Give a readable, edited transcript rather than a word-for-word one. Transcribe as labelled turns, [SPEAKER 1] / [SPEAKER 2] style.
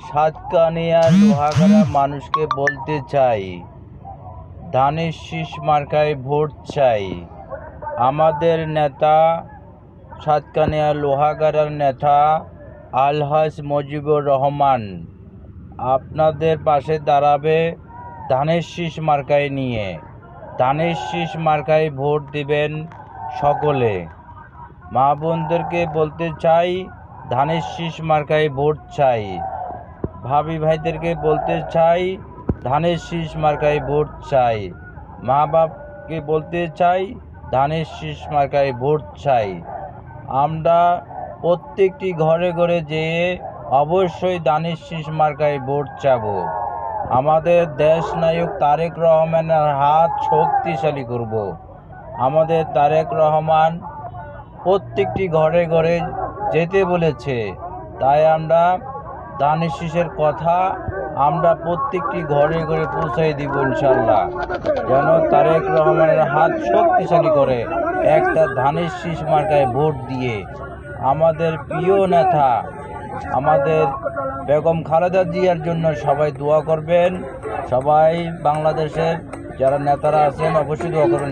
[SPEAKER 1] সাতকানিয়া লোহাগাড়া মানুষকে বলতে চাই, ধানের শীষ মার্কায় ভোট চাই। আমাদের নেতা, সাতকানিয়া লোহাগাড়ার নেতা আলহাজ মুজিবুর রহমান আপনাদের পাশে দাঁড়াবে ধানের শীষ মার্কায় নিয়ে। ধানের শীষ মার্কায় ভোট দিবেন সকলে। মা বোনদেরকে বলতে চাই, ধানের শীষ মার্কায় ভোট চাই। ভাবি ভাইদেরকে বলতে চাই, ধানের শীষ মার্কায় ভোট চাই। মা বাপকে বলতে চাই, ধানের শীষ মার্কায় ভোট চাই। আমরা প্রত্যেকটি ঘরে ঘরে যেয়ে অবশ্যই ধানের শীষ মার্কায় ভোট চাব। আমাদের দেশ নায়ক তারেক রহমানের হাত শক্তিশালী করব। আমাদের তারেক রহমান প্রত্যেকটি ঘরে ঘরে যেতে বলেছে, তাই আমরা ধানের শীষের কথা আমরা প্রত্যেকটি ঘরে ঘরে পৌঁছাই দিব ইনশাল্লাহ, যেন তারেক রহমানের হাত শক্তিশালী করে একটা ধানের শীষ মার্কায় ভোট দিয়ে আমাদের প্রিয় নেতা আমাদের বেগম খালেদা জিয়ার জন্য সবাই দোয়া করবেন। সবাই বাংলাদেশের যারা নেতারা আছেন অবশ্যই দোয়া করবেন।